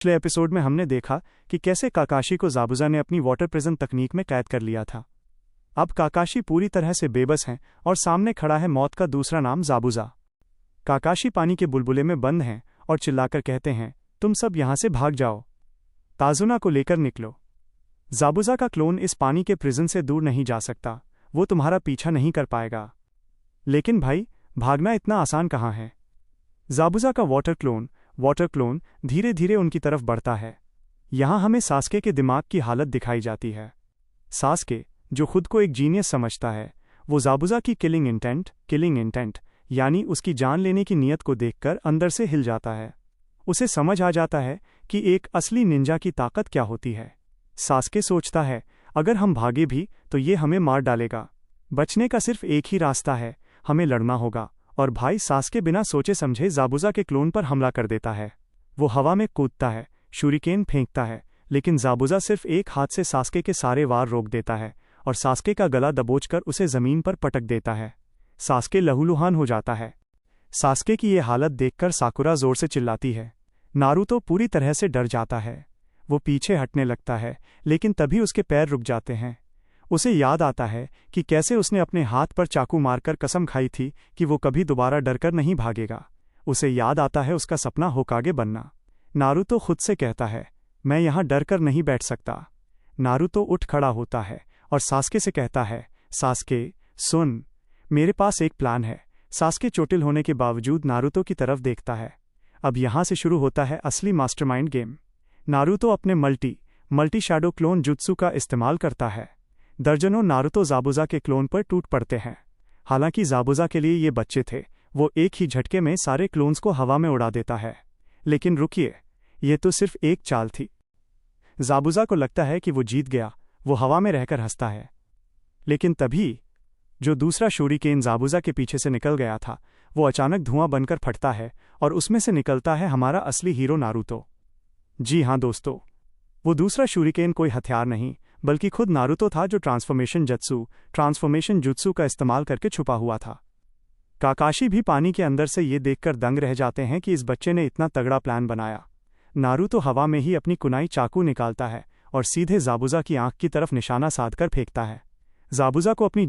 पिछले एपिसोड में हमने देखा कि कैसे काकाशी को ज़ाबुज़ा ने अपनी वाटर प्रिजन तकनीक में कैद कर लिया था। अब काकाशी पूरी तरह से बेबस हैं और सामने खड़ा है मौत का दूसरा नाम ज़ाबुज़ा। काकाशी पानी के बुलबुले में बंद हैं और चिल्लाकर कहते हैं, तुम सब यहाँ से भाग जाओ, ताजुना को लेकर निकलो। ज़ाबुज़ा का क्लोन इस पानी के प्रिजन से दूर नहीं जा सकता, वो तुम्हारा पीछा नहीं कर पाएगा। लेकिन भाई, भागना इतना आसान कहाँ है। ज़ाबुज़ा का वाटर क्लोन धीरे धीरे उनकी तरफ बढ़ता है। यहाँ हमें सास्के के दिमाग की हालत दिखाई जाती है। सास्के, जो खुद को एक जीनियस समझता है, वो ज़ाबुज़ा की किलिंग इंटेंट यानी उसकी जान लेने की नीयत को देखकर अंदर से हिल जाता है। उसे समझ आ जाता है कि एक असली निंजा की ताकत क्या होती है। सास्के सोचता है, अगर हम भागे भी तो ये हमें मार डालेगा। बचने का सिर्फ एक ही रास्ता है, हमें लड़ना होगा। और भाई, सास्के बिना सोचे समझे ज़ाबुज़ा के क्लोन पर हमला कर देता है। वो हवा में कूदता है, शूरिकेन फेंकता है, लेकिन ज़ाबुज़ा सिर्फ एक हाथ से सास्के के सारे वार रोक देता है और सास्के का गला दबोचकर उसे ज़मीन पर पटक देता है। सास्के लहूलुहान हो जाता है। सास्के की ये हालत देखकर साकुरा जोर से चिल्लाती है। नारुतो पूरी तरह से डर जाता है। वो पीछे हटने लगता है, लेकिन तभी उसके पैर रुक जाते हैं। उसे याद आता है कि कैसे उसने अपने हाथ पर चाकू मारकर कसम खाई थी कि वो कभी दोबारा डरकर नहीं भागेगा। उसे याद आता है उसका सपना होकागे बनना। नारुतो खुद से कहता है, मैं यहाँ डरकर नहीं बैठ सकता। नारुतो उठ खड़ा होता है और सास्के से कहता है, सास्के सुन, मेरे पास एक प्लान है। सास्के चोटिल होने के बावजूद नारुतो की तरफ देखता है। अब यहाँ से शुरू होता है असली मास्टरमाइंड गेम। नारुतो अपने मल्टी शैडो क्लोन जुत्सु का इस्तेमाल करता है। दर्जनों नारुतो ज़ाबुज़ा के क्लोन पर टूट पड़ते हैं। हालांकि ज़ाबुज़ा के लिए ये बच्चे थे, वो एक ही झटके में सारे क्लोन्स को हवा में उड़ा देता है। लेकिन रुकिए, ये तो सिर्फ एक चाल थी। ज़ाबुज़ा को लगता है कि वो जीत गया। वो हवा में रहकर हंसता है। लेकिन तभी जो दूसरा शूरिकेन ज़ाबुज़ा के पीछे से निकल गया था, वो अचानक धुआं बनकर फटता है और उसमें से निकलता है हमारा असली हीरो नारुतो। जी हाँ दोस्तों, वो दूसरा शूरिकेन कोई हथियार नहीं बल्कि खुद नारुतो था, जो ट्रांसफॉर्मेशन जुत्सु का इस्तेमाल करके छुपा हुआ था। काकाशी भी पानी के अंदर से ये देखकर दंग रह जाते हैं कि इस बच्चे ने इतना तगड़ा प्लान बनाया। नारुतो हवा में ही अपनी कुनाई चाकू निकालता है और सीधे ज़ाबुज़ा की आंख की तरफ निशाना साधकर फेंकता है। ज़ाबुज़ा को अपनी